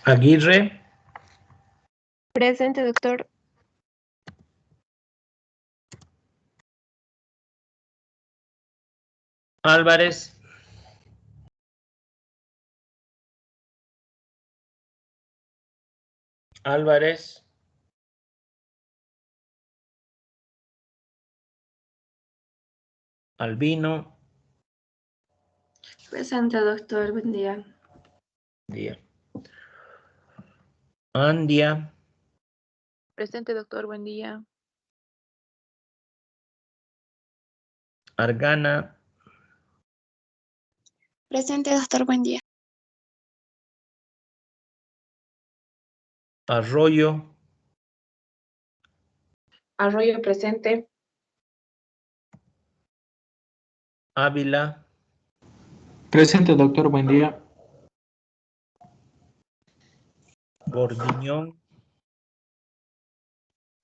Aguirre. Presente, doctor. Álvarez. Álvarez. Albino. Presente, doctor. Buen día. Día. Andia. Presente, doctor. Buen día. Argana. Presente, doctor. Buen día. Arroyo. Arroyo presente. Ávila. Presente, doctor. Buen día. Bordiñón.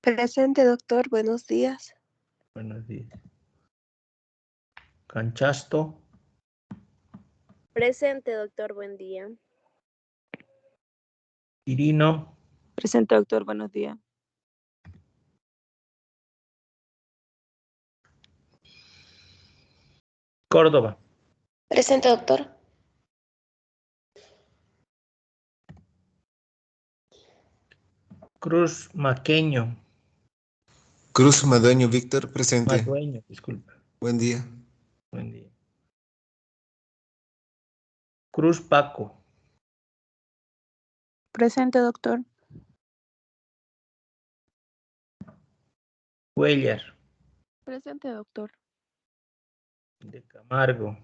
Presente, doctor. Buenos días. Buenos días. Canchasto. Presente, doctor, buen día. Quirino. Presente, doctor. Buenos días. Córdoba. Presente, doctor. Cruz Maqueño. Cruz Madueño Víctor, presente. Madueño, disculpa. Buen día. Buen día. Cruz Paco. Presente, doctor. Cuellar. Presente, doctor. De Camargo.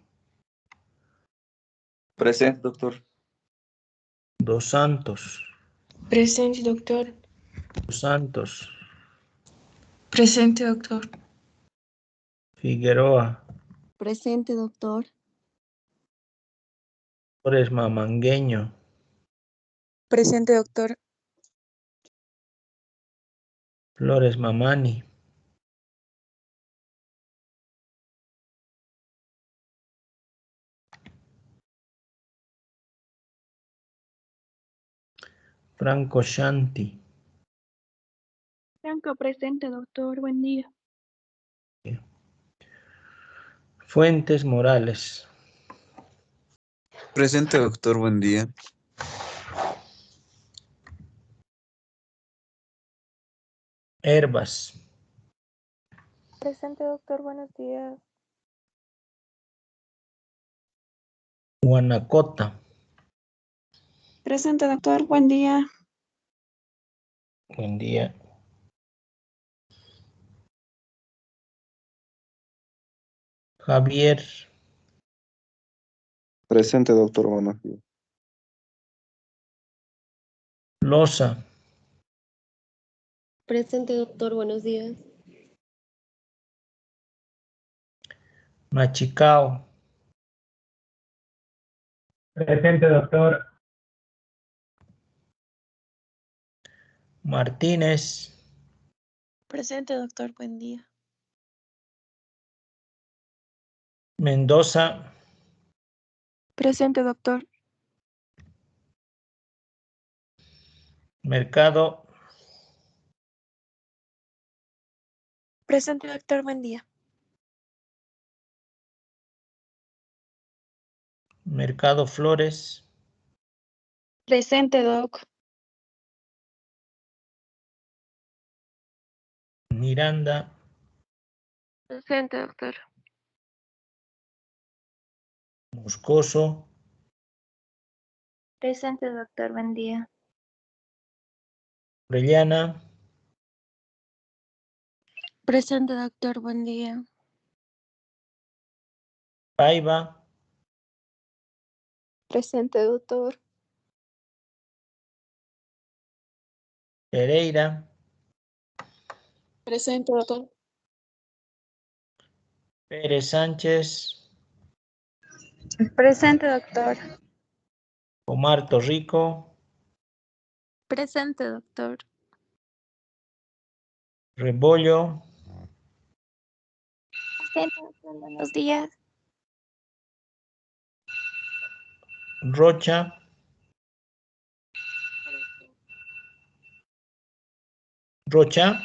Presente, doctor. Dos Santos. Presente, doctor. Dos Santos. Presente, doctor. Figueroa. Presente, doctor. Flores Mamangueño. Presente, doctor. Flores Mamani. Franco Shanti. Franco presente, doctor. Buen día. Fuentes Morales. Presente, doctor. Buen día. Herbas. Presente, doctor. Buenos días. Guanacota. Presente, doctor. Buen día. Buen día. Javier. Presente, doctor. Buenos días. Loza. Presente, doctor, buenos días. Machicao. Presente, doctor. Martínez. Presente, doctor. Buen día. Mendoza. Presente, doctor. Mercado. Presente, doctor. Buen día. Mercado Flores. Presente, doc. Miranda. Presente, doctor. Moscoso. Presente, doctor. Buen día. Orellana. Presente, doctor. Buen día. Paiva. Presente, doctor. Pereira. Presente, doctor. Pérez Sánchez. Presente, doctor. Omar Torrico. Presente, doctor. Rebollo. Presente, doctor. Buenos días. Rocha. Rocha,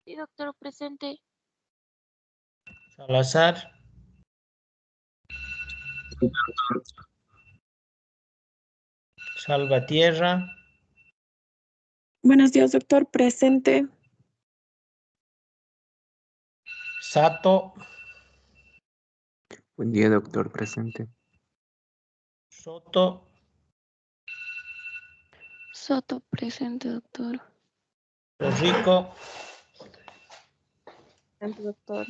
Sí, doctor, presente. Salazar, Salvatierra, Buenos días, doctor. Presente. Sato, Buen día, doctor. Presente. Soto, Soto, presente, doctor. Torrico, Presente, doctor.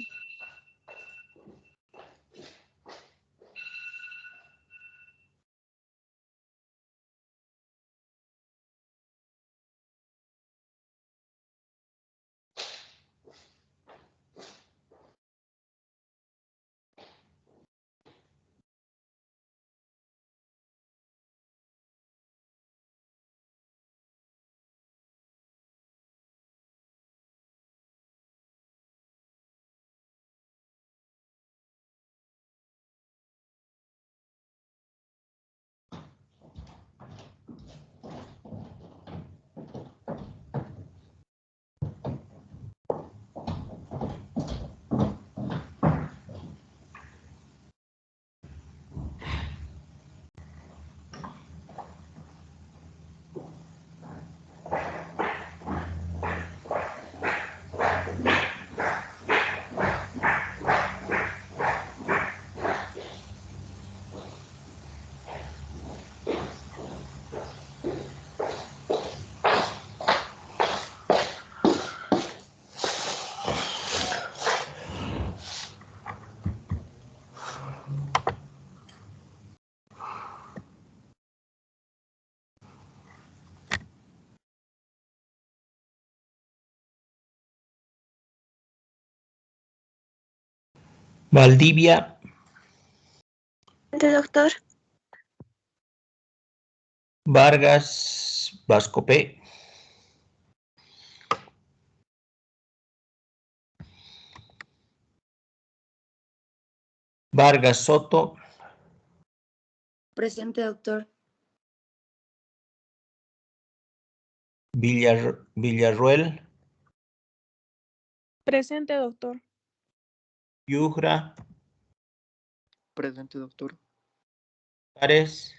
Valdivia, Presente, doctor. Vargas, Vascopé, Vargas Soto, Presente, doctor. Villarruel, Presente, doctor. Yujra, Presente, doctor. Párez,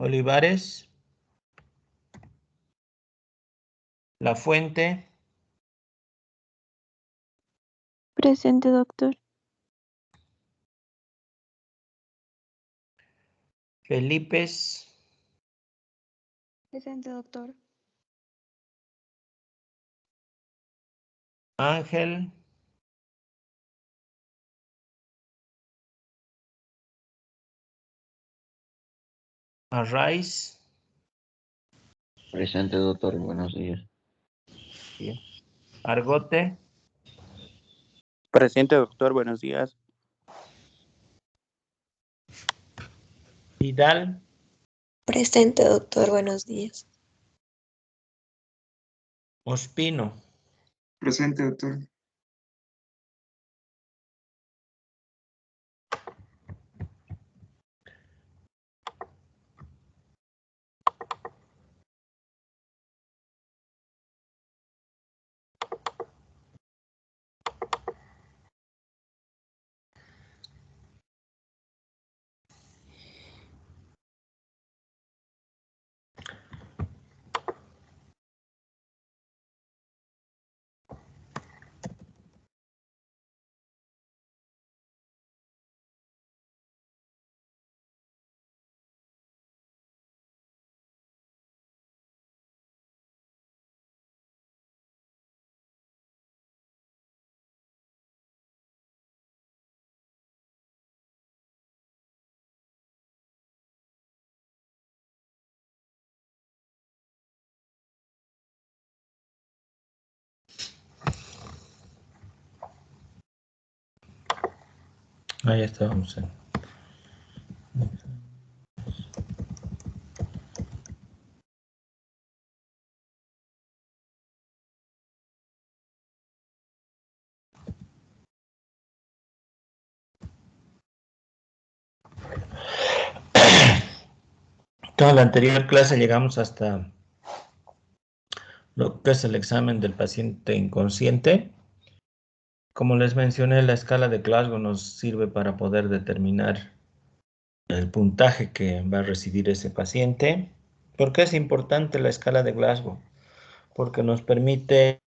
Olivares, La Fuente, Presente, doctor. Felipes, Presente, doctor. Ángel, Arraiz, Presente, doctor. Buenos días. Argote, Presente, doctor. Buenos días. Vidal, Presente, doctor. Buenos días. Ospino, Presente, doctor. ahí estamos. En la anterior clase llegamos hasta lo que es el examen del paciente inconsciente. Como les mencioné, la escala de Glasgow nos sirve para poder determinar el puntaje que va a recibir ese paciente. ¿Por qué es importante la escala de Glasgow? Porque nos permite,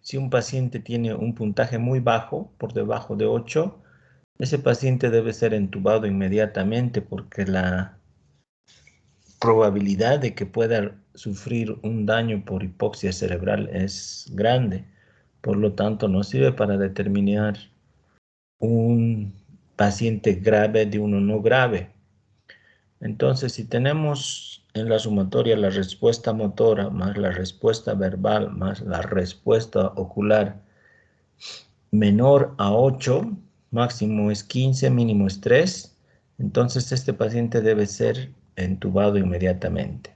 si un paciente tiene un puntaje muy bajo, por debajo de 8, ese paciente debe ser entubado inmediatamente porque la probabilidad de que pueda sufrir un daño por hipoxia cerebral es grande. Por lo tanto, nos sirve para determinar un paciente grave de uno no grave. Entonces, si tenemos en la sumatoria la respuesta motora más la respuesta verbal más la respuesta ocular menor a 8, máximo es 15, mínimo es 3, entonces este paciente debe ser entubado inmediatamente.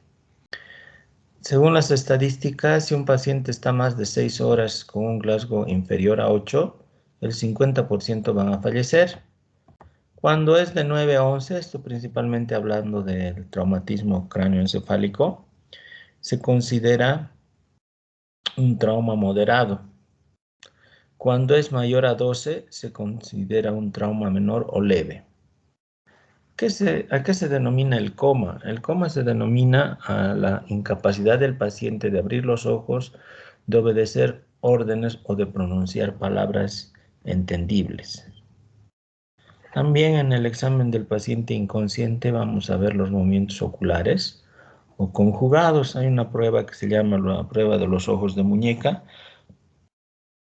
Según las estadísticas, si un paciente está más de 6 horas con un Glasgow inferior a 8, el 50% van a fallecer. Cuando es de 9 a 11, esto principalmente hablando del traumatismo cráneoencefálico, se considera un trauma moderado. Cuando es mayor a 12, se considera un trauma menor o leve. ¿A qué se denomina el coma? El coma se denomina a la incapacidad del paciente de abrir los ojos, de obedecer órdenes o de pronunciar palabras entendibles. También en el examen del paciente inconsciente vamos a ver los movimientos oculares o conjugados. Hay una prueba que se llama la prueba de los ojos de muñeca,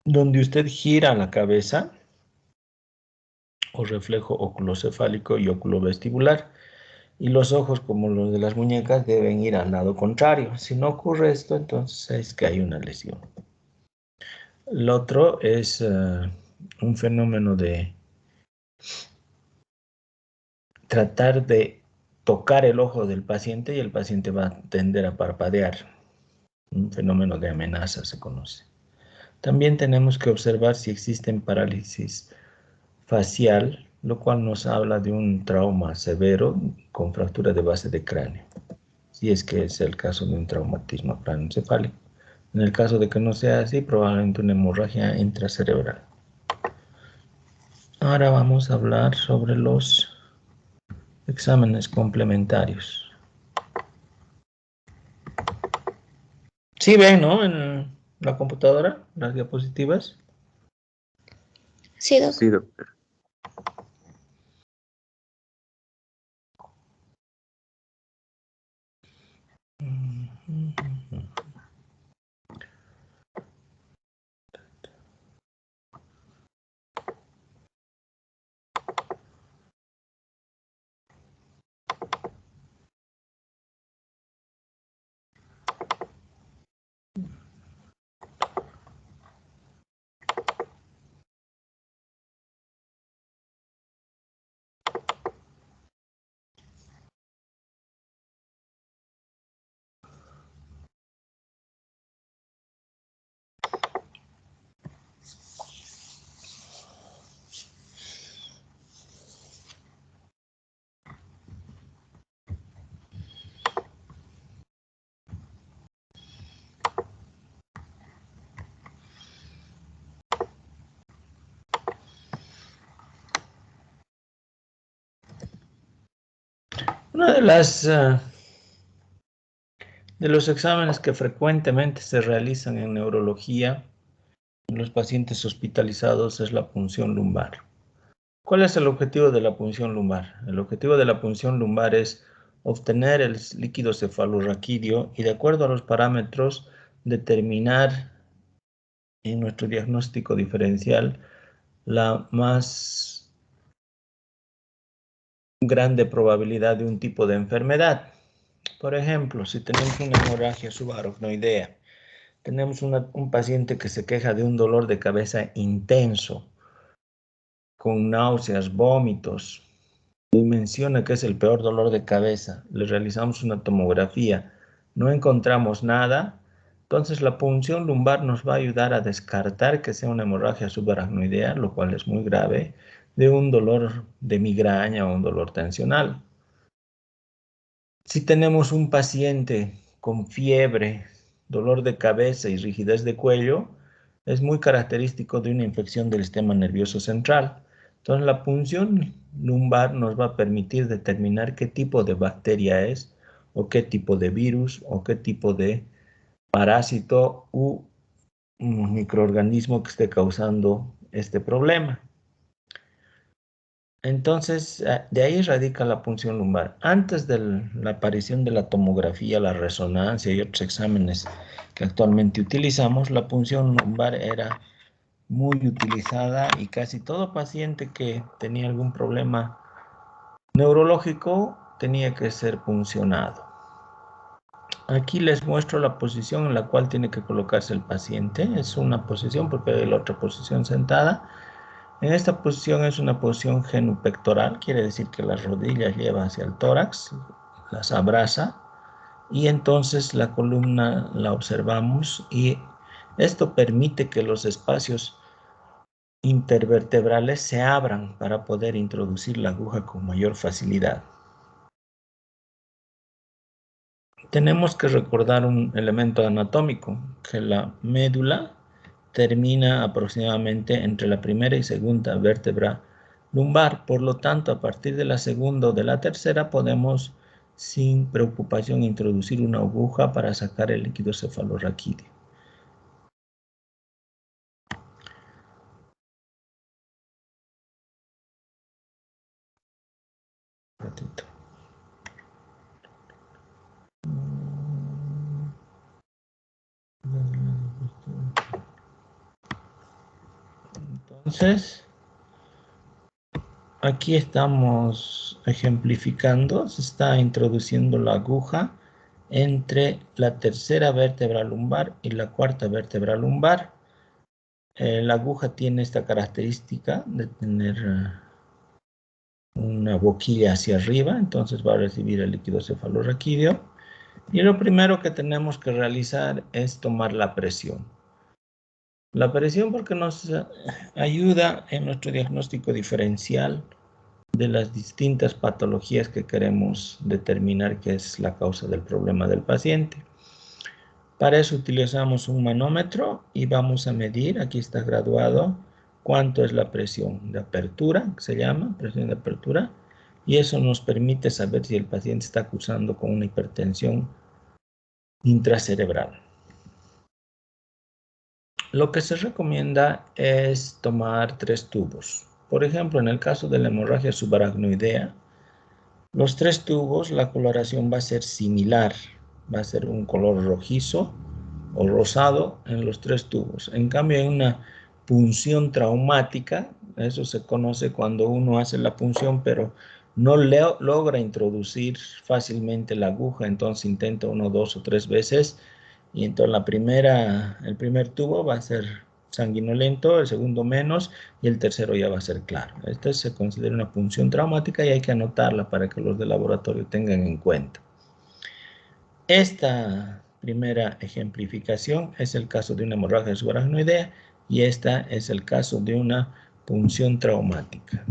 donde usted gira la cabeza o reflejo oculocefálico y oculovestibular. Y los ojos, como los de las muñecas, deben ir al lado contrario. Si no ocurre esto, entonces es que hay una lesión. El otro es un fenómeno de tratar de tocar el ojo del paciente y el paciente va a tender a parpadear. Un fenómeno de amenaza se conoce. También tenemos que observar si existen parálisis facial, lo cual nos habla de un trauma severo con fractura de base de cráneo, si es que es el caso de un traumatismo cráneoencefálico. En el caso de que no sea así, probablemente una hemorragia intracerebral. Ahora vamos a hablar sobre los exámenes complementarios. ¿Sí ven, no? En la computadora, las diapositivas. Sí, doctor. Sí, doctor. Una de los exámenes que frecuentemente se realizan en neurología en los pacientes hospitalizados es la punción lumbar. ¿Cuál es el objetivo de la punción lumbar? El objetivo de la punción lumbar es obtener el líquido cefalorraquídeo y de acuerdo a los parámetros determinar en nuestro diagnóstico diferencial la más grande probabilidad de un tipo de enfermedad. Por ejemplo, si tenemos una hemorragia subaracnoidea, tenemos un paciente que se queja de un dolor de cabeza intenso, con náuseas, vómitos, y menciona que es el peor dolor de cabeza, le realizamos una tomografía, no encontramos nada, entonces la punción lumbar nos va a ayudar a descartar que sea una hemorragia subaracnoidea, lo cual es muy grave, de un dolor de migraña o un dolor tensional. Si tenemos un paciente con fiebre, dolor de cabeza y rigidez de cuello, es muy característico de una infección del sistema nervioso central. Entonces, la punción lumbar nos va a permitir determinar qué tipo de bacteria es, o qué tipo de virus, o qué tipo de parásito u microorganismo que esté causando este problema. Entonces, de ahí radica la punción lumbar. Antes de la aparición de la tomografía, la resonancia y otros exámenes que actualmente utilizamos, la punción lumbar era muy utilizada y casi todo paciente que tenía algún problema neurológico tenía que ser puncionado. Aquí les muestro la posición en la cual tiene que colocarse el paciente. Es una posición porque hay la otra posición sentada. En esta posición es una posición genupectoral, quiere decir que las rodillas lleva hacia el tórax, las abraza y entonces la columna la observamos y esto permite que los espacios intervertebrales se abran para poder introducir la aguja con mayor facilidad. Tenemos que recordar un elemento anatómico, que la médula termina aproximadamente entre la primera y segunda vértebra lumbar. Por lo tanto, a partir de la segunda o de la tercera podemos sin preocupación introducir una aguja para sacar el líquido cefalorraquídeo. Entonces, aquí estamos ejemplificando, se está introduciendo la aguja entre la tercera vértebra lumbar y la cuarta vértebra lumbar. La aguja tiene esta característica de tener una boquilla hacia arriba, entonces va a recibir el líquido cefalorraquídeo. Y lo primero que tenemos que realizar es tomar la presión. La presión porque nos ayuda en nuestro diagnóstico diferencial de las distintas patologías que queremos determinar que es la causa del problema del paciente. Para eso utilizamos un manómetro y vamos a medir, aquí está graduado, cuánto es la presión de apertura, que se llama presión de apertura, y eso nos permite saber si el paciente está cursando con una hipertensión intracerebral. Lo que se recomienda es tomar 3 tubos. Por ejemplo, en el caso de la hemorragia subaracnoidea, los 3 tubos, la coloración va a ser similar, va a ser un color rojizo o rosado en los 3 tubos. En cambio, hay una punción traumática, eso se conoce cuando uno hace la punción, pero no logra introducir fácilmente la aguja, entonces intenta 1, 2 o 3 veces, y entonces el primer tubo va a ser sanguinolento, el segundo menos, y el tercero ya va a ser claro. Esto se considera una punción traumática y hay que anotarla para que los de laboratorio tengan en cuenta. Esta primera ejemplificación es el caso de una hemorragia subaracnoidea y esta es el caso de una punción traumática.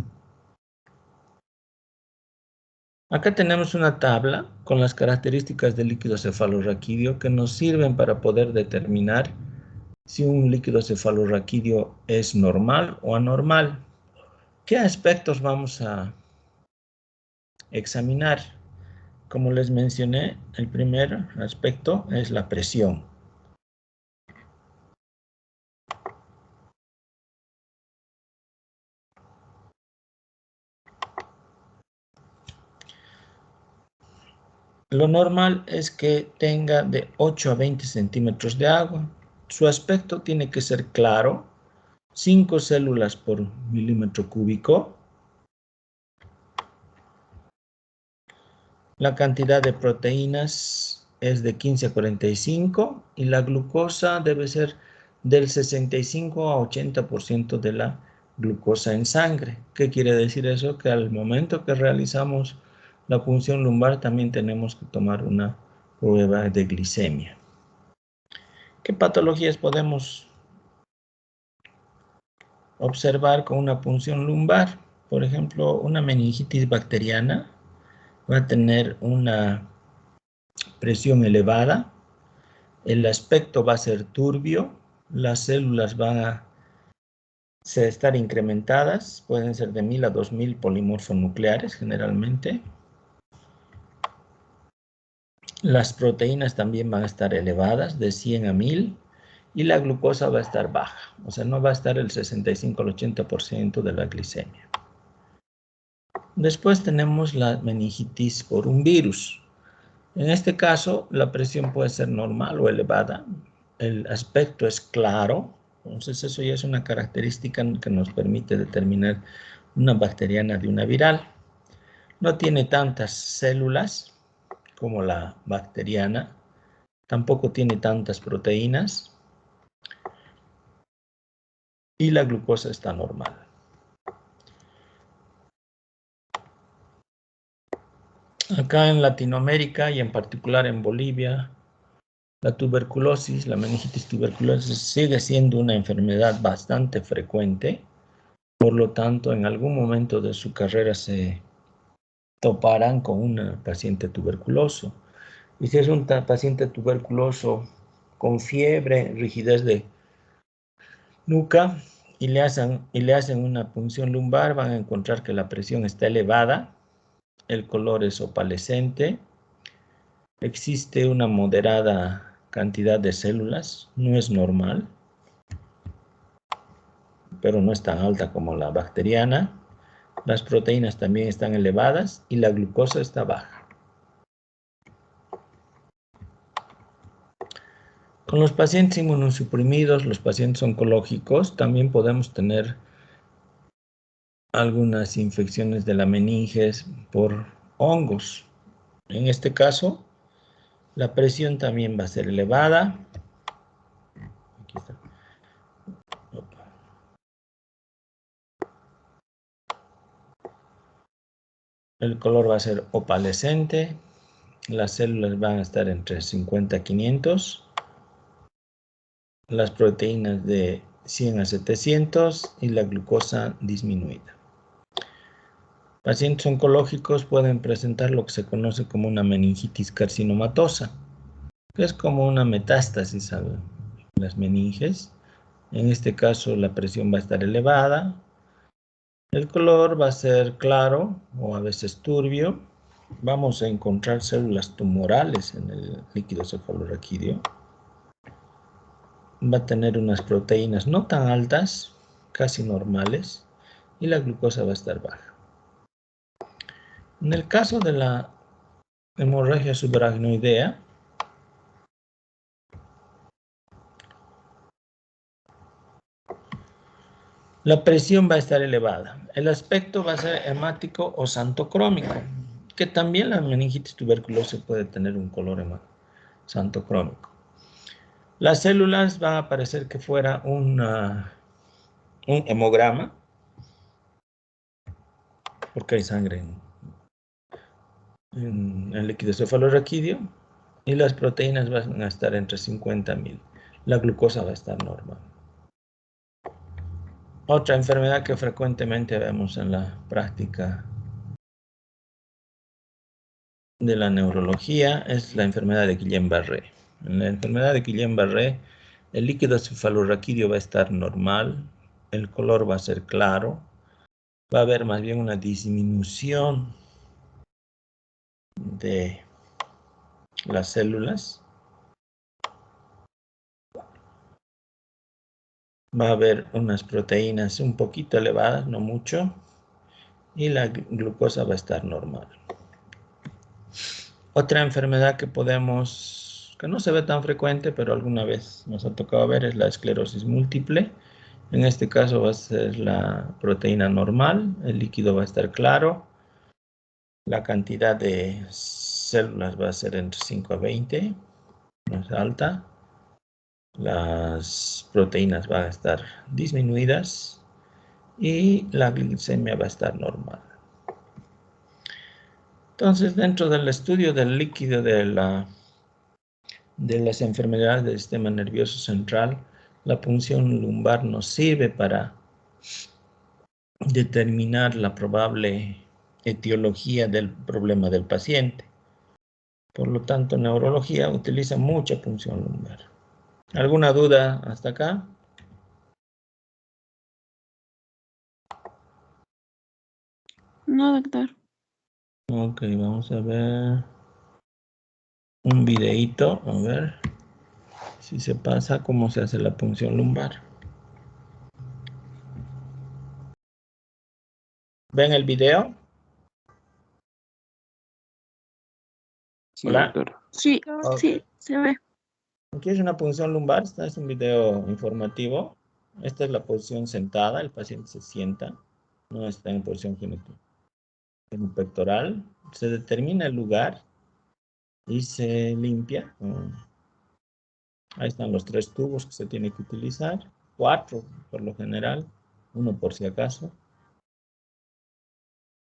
Acá tenemos una tabla con las características del líquido cefalorraquídeo que nos sirven para poder determinar si un líquido cefalorraquídeo es normal o anormal. ¿Qué aspectos vamos a examinar? Como les mencioné, el primer aspecto es la presión. Lo normal es que tenga de 8 a 20 centímetros de agua. Su aspecto tiene que ser claro, 5 células por milímetro cúbico. La cantidad de proteínas es de 15 a 45 y la glucosa debe ser del 65 a 80% de la glucosa en sangre. ¿Qué quiere decir eso? Que al momento que realizamos la punción lumbar también tenemos que tomar una prueba de glicemia. ¿Qué patologías podemos observar con una punción lumbar? Por ejemplo, una meningitis bacteriana va a tener una presión elevada, el aspecto va a ser turbio, las células van a estar incrementadas, pueden ser de 1000 a 2000 polimorfonucleares generalmente. Las proteínas también van a estar elevadas, de 100 a 1000, y la glucosa va a estar baja, o sea, no va a estar el 65 al 80% de la glicemia. Después tenemos la meningitis por un virus. En este caso, la presión puede ser normal o elevada. El aspecto es claro. Entonces, eso ya es una característica que nos permite determinar una bacteriana de una viral. No tiene tantas células como la bacteriana. Tampoco tiene tantas proteínas. Y la glucosa está normal. Acá en Latinoamérica y en particular en Bolivia, la tuberculosis, la meningitis tuberculosis sigue siendo una enfermedad bastante frecuente. Por lo tanto, en algún momento de su carrera se toparán con un paciente tuberculoso. Y si es un paciente tuberculoso con fiebre, rigidez de nuca, y le hacen una punción lumbar, van a encontrar que la presión está elevada, el color es opalescente, existe una moderada cantidad de células, no es normal, pero no es tan alta como la bacteriana. Las proteínas también están elevadas y la glucosa está baja. Con los pacientes inmunosuprimidos, los pacientes oncológicos, también podemos tener algunas infecciones de la meninges por hongos. En este caso, la presión también va a ser elevada. Aquí está. El color va a ser opalescente. Las células van a estar entre 50 a 500. Las proteínas de 100 a 700 y la glucosa disminuida. Pacientes oncológicos pueden presentar lo que se conoce como una meningitis carcinomatosa, que es como una metástasis a las meninges. En este caso la presión va a estar elevada, el color va a ser claro o a veces turbio. Vamos a encontrar células tumorales en el líquido cefalorraquídeo. Va a tener unas proteínas no tan altas, casi normales, y la glucosa va a estar baja. En el caso de la hemorragia subaracnoidea, la presión va a estar elevada. El aspecto va a ser hemático o santocrómico, que también la meningitis tuberculosa puede tener un color santocrómico. Las células van a parecer que fuera un hemograma, porque hay sangre en el líquido cefalorraquídeo, y las proteínas van a estar entre 50.000. La glucosa va a estar normal. Otra enfermedad que frecuentemente vemos en la práctica de la neurología es la enfermedad de Guillain-Barré. En la enfermedad de Guillain-Barré, el líquido cefalorraquídeo va a estar normal, el color va a ser claro, va a haber más bien una disminución de las células, va a haber unas proteínas un poquito elevadas, no mucho, y la glucosa va a estar normal. Otra enfermedad que no se ve tan frecuente, pero alguna vez nos ha tocado ver, es la esclerosis múltiple. En este caso va a ser la proteína normal, el líquido va a estar claro, la cantidad de células va a ser entre 5 a 20, no es alta. Las proteínas van a estar disminuidas y la glicemia va a estar normal. Entonces, dentro del estudio del líquido de las enfermedades del sistema nervioso central, la punción lumbar nos sirve para determinar la probable etiología del problema del paciente. Por lo tanto, neurología utiliza mucha punción lumbar. ¿Alguna duda hasta acá? No, doctor. Ok, vamos a ver un videíto, a ver si se pasa cómo se hace la punción lumbar. ¿Ven el video? Sí, Hola. doctor. Sí, Ok. sí, se ve. Aquí es una punción lumbar, este es un video informativo. Esta es la posición sentada, el paciente se sienta, no está en posición genupectoral. Se determina el lugar y se limpia. Ahí están los 3 tubos que se tiene que utilizar, 4 por lo general, uno por si acaso.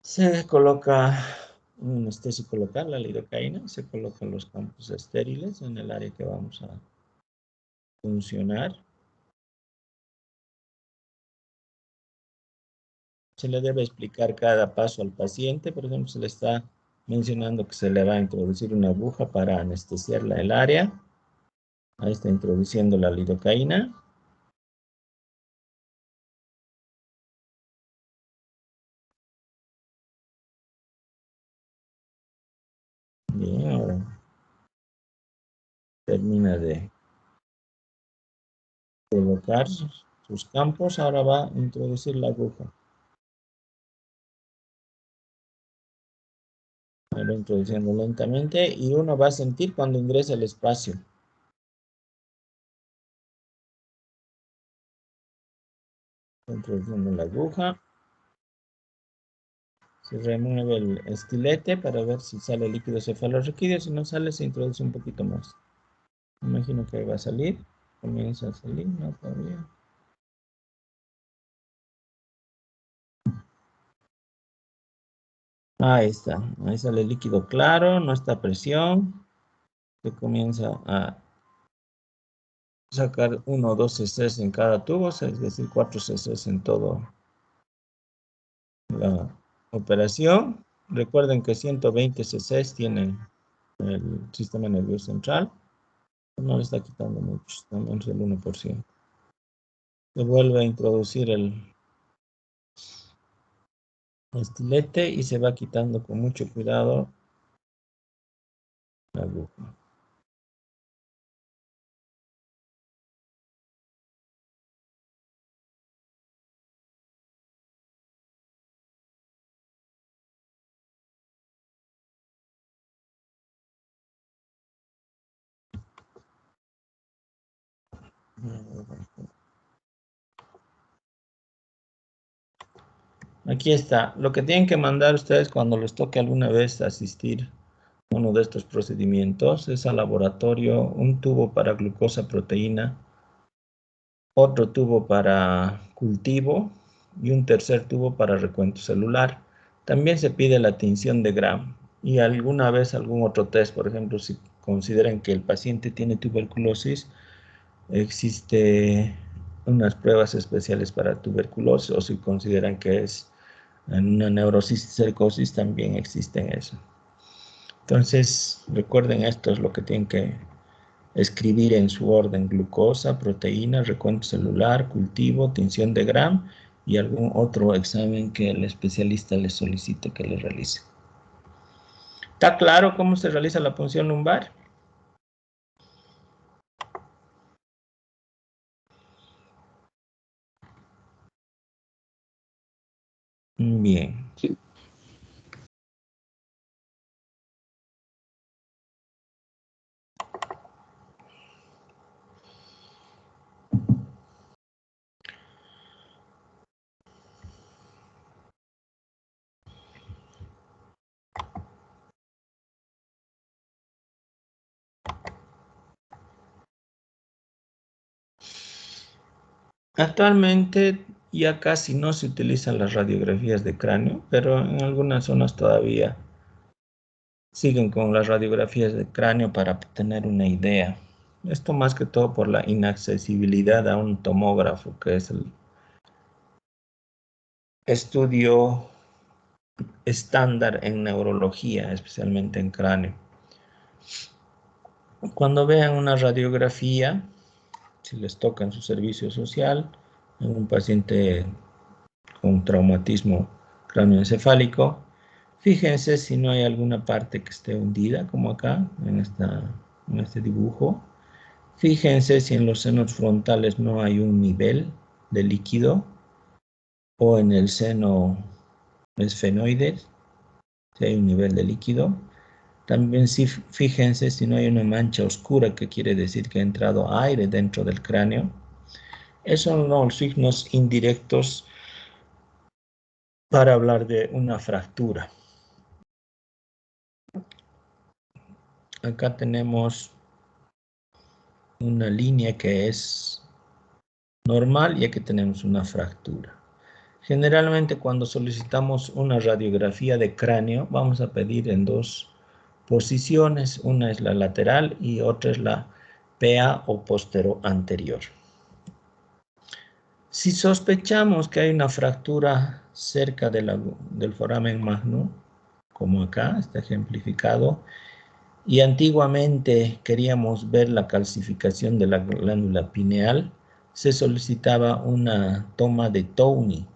Se coloca un anestésico local, la lidocaína, se colocan los campos estériles en el área que vamos a funcionar. Se le debe explicar cada paso al paciente. Por ejemplo, se le está mencionando que se le va a introducir una aguja para anestesiar el área. Ahí está introduciendo la lidocaína. Bien, ahora termina de colocar sus campos. Ahora va a introducir la aguja. Ahí va introduciendo lentamente y uno va a sentir cuando ingresa el espacio. Introduciendo la aguja. Se remueve el estilete para ver si sale líquido cefalorraquídeo. Si no sale, se introduce un poquito más. Imagino que va a salir. Comienza a salir, no todavía. Ahí está. Ahí sale el líquido claro, no está a presión. Se comienza a sacar 1 o 2 cc en cada tubo, es decir, 4 cc en toda la operación. Recuerden que 120 cc tiene el sistema nervioso central. No le está quitando mucho, está menos del 1%. Se vuelve a introducir el estilete y se va quitando con mucho cuidado la aguja. Aquí está. Lo que tienen que mandar ustedes cuando les toque alguna vez asistir a uno de estos procedimientos es al laboratorio un tubo para glucosa proteína, otro tubo para cultivo y un tercer tubo para recuento celular. También se pide la tinción de Gram y alguna vez algún otro test. Por ejemplo, si consideran que el paciente tiene tuberculosis, existe unas pruebas especiales para tuberculosis, o si consideran que es en una neurocisticercosis, también existen eso. Entonces, recuerden, esto es lo que tienen que escribir en su orden: glucosa, proteína, recuento celular, cultivo, tinción de Gram y algún otro examen que el especialista les solicite que le realice. ¿Está claro cómo se realiza la punción lumbar? Bien. Sí. Actualmente ya casi no se utilizan las radiografías de cráneo, pero en algunas zonas todavía siguen con las radiografías de cráneo para tener una idea. Esto más que todo por la inaccesibilidad a un tomógrafo, que es el estudio estándar en neurología, especialmente en cráneo. Cuando vean una radiografía, si les toca en su servicio social, en un paciente con traumatismo cráneoencefálico, fíjense si no hay alguna parte que esté hundida, como acá, en este dibujo. Fíjense si en los senos frontales no hay un nivel de líquido, o en el seno esfenoide, si hay un nivel de líquido. También fíjense si no hay una mancha oscura, que quiere decir que ha entrado aire dentro del cráneo. Esos son los signos indirectos para hablar de una fractura. Acá tenemos una línea que es normal y aquí tenemos una fractura. Generalmente cuando solicitamos una radiografía de cráneo, vamos a pedir en dos posiciones. Una es la lateral y otra es la PA o postero anterior. Si sospechamos que hay una fractura cerca del foramen magno, como acá está ejemplificado, y antiguamente queríamos ver la calcificación de la glándula pineal, se solicitaba una toma de Towne,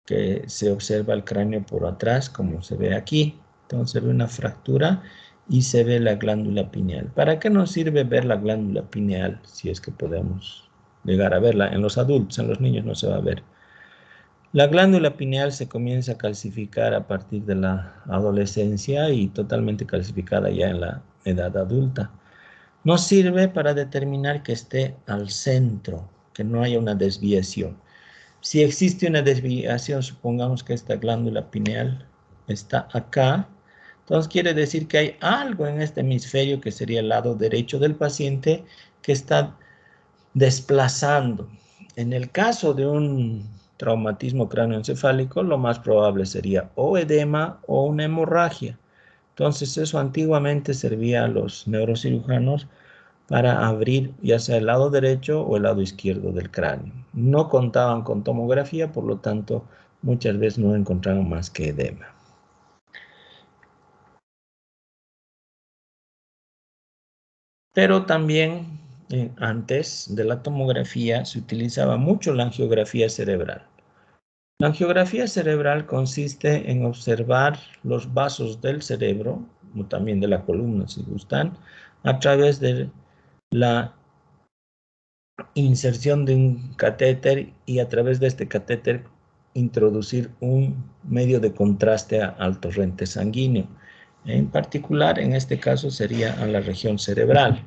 que se observa el cráneo por atrás, como se ve aquí. Entonces se ve una fractura y se ve la glándula pineal. ¿Para qué nos sirve ver la glándula pineal? Si es que podemos llegar a verla. En los adultos, en los niños no se va a ver. La glándula pineal se comienza a calcificar a partir de la adolescencia y totalmente calcificada ya en la edad adulta. Nos sirve para determinar que esté al centro, que no haya una desviación. Si existe una desviación, supongamos que esta glándula pineal está acá, entonces quiere decir que hay algo en este hemisferio, que sería el lado derecho del paciente, que está desplazando. En el caso de un traumatismo cráneoencefálico, lo más probable sería o edema o una hemorragia. Entonces eso antiguamente servía a los neurocirujanos para abrir ya sea el lado derecho o el lado izquierdo del cráneo. No contaban con tomografía, por lo tanto, muchas veces no encontraban más que edema. Pero también antes de la tomografía se utilizaba mucho la angiografía cerebral. La angiografía cerebral consiste en observar los vasos del cerebro, o también de la columna si gustan, a través de la inserción de un catéter y a través de este catéter introducir un medio de contraste al torrente sanguíneo. En particular, en este caso sería a la región cerebral.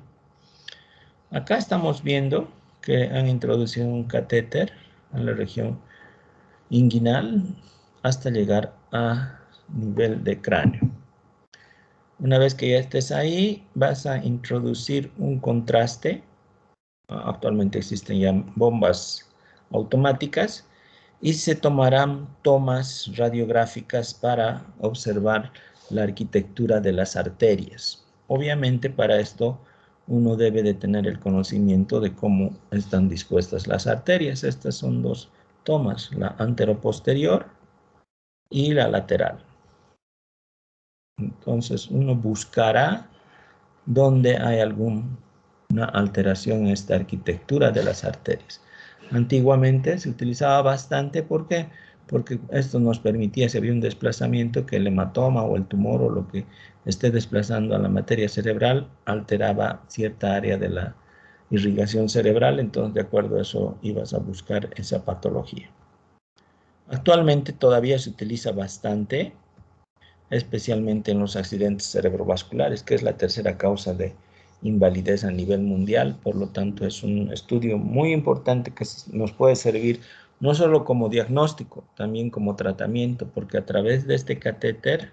Acá estamos viendo que han introducido un catéter a la región inguinal hasta llegar a nivel de cráneo. Una vez que ya estés ahí, vas a introducir un contraste. Actualmente existen ya bombas automáticas y se tomarán tomas radiográficas para observar la arquitectura de las arterias. Obviamente para esto uno debe de tener el conocimiento de cómo están dispuestas las arterias. Estas son dos tomas, la anteroposterior y la lateral. Entonces uno buscará dónde hay alguna alteración en esta arquitectura de las arterias. Antiguamente se utilizaba bastante porque esto nos permitía, si había un desplazamiento, que el hematoma o el tumor o lo que esté desplazando a la materia cerebral alteraba cierta área de la irrigación cerebral, entonces de acuerdo a eso ibas a buscar esa patología. Actualmente todavía se utiliza bastante, especialmente en los accidentes cerebrovasculares, que es la tercera causa de invalidez a nivel mundial. Por lo tanto, es un estudio muy importante que nos puede servir no solo como diagnóstico, también como tratamiento, porque a través de este catéter,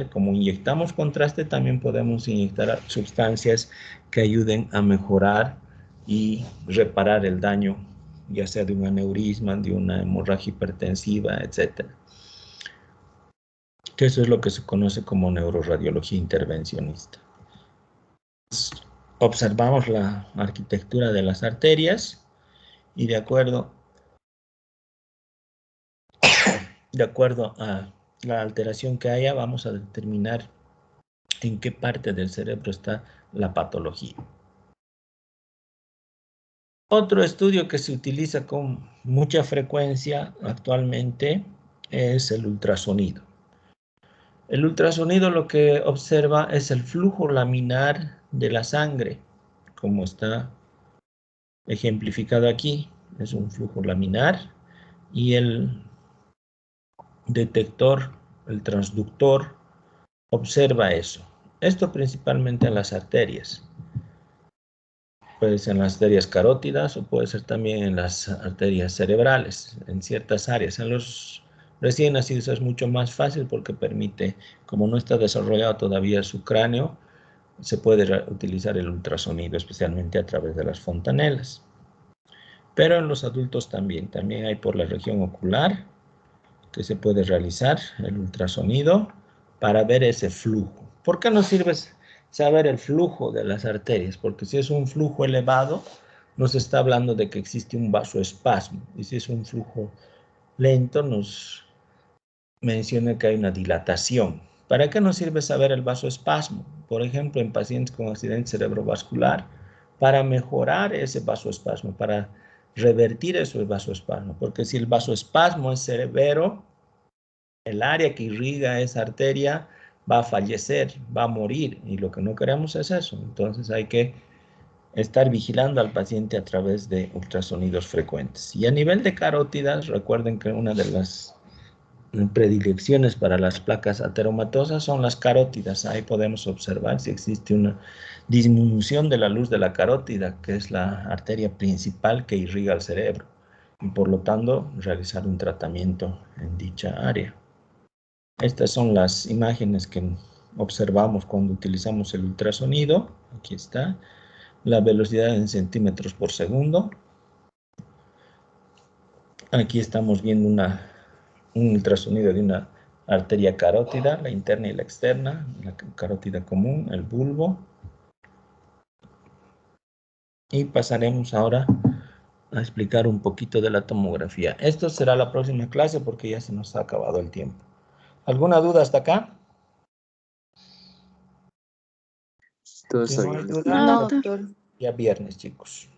como inyectamos contraste, también podemos inyectar sustancias que ayuden a mejorar y reparar el daño, ya sea de un aneurisma, de una hemorragia hipertensiva, etc. Que eso es lo que se conoce como neuroradiología intervencionista. Observamos la arquitectura de las arterias y de acuerdo a la alteración que haya, vamos a determinar en qué parte del cerebro está la patología. Otro estudio que se utiliza con mucha frecuencia actualmente es el ultrasonido. El ultrasonido lo que observa es el flujo laminar de la sangre, como está ejemplificado aquí. Es un flujo laminar y el detector, el transductor, observa eso. Esto principalmente en las arterias. Puede ser en las arterias carótidas o puede ser también en las arterias cerebrales, en ciertas áreas. En los recién nacidos es mucho más fácil porque permite, como no está desarrollado todavía su cráneo, se puede utilizar el ultrasonido, especialmente a través de las fontanelas. Pero en los adultos también hay por la región ocular que se puede realizar el ultrasonido para ver ese flujo. ¿Por qué nos sirve saber el flujo de las arterias? Porque si es un flujo elevado, nos está hablando de que existe un vasoespasmo. Y si es un flujo lento, nos menciona que hay una dilatación. ¿Para qué nos sirve saber el vasoespasmo? Por ejemplo, en pacientes con accidente cerebrovascular, para mejorar ese vasoespasmo, para revertir ese vasoespasmo. Porque si el vasoespasmo es severo, el área que irriga esa arteria va a fallecer, va a morir, y lo que no queremos es eso. Entonces hay que estar vigilando al paciente a través de ultrasonidos frecuentes. Y a nivel de carótidas, recuerden que una de las predilecciones para las placas ateromatosas son las carótidas. Ahí podemos observar si existe una disminución de la luz de la carótida, que es la arteria principal que irriga el cerebro, y por lo tanto realizar un tratamiento en dicha área. Estas son las imágenes que observamos cuando utilizamos el ultrasonido. Aquí está. La velocidad en centímetros por segundo. Aquí estamos viendo un ultrasonido de una arteria carótida, la interna y la externa, la carótida común, el bulbo. Y pasaremos ahora a explicar un poquito de la tomografía. Esto será la próxima clase porque ya se nos ha acabado el tiempo. ¿Alguna duda hasta acá? Todo Si está no hay bien. duda, No, No, doctor. doctor. ya viernes, chicos.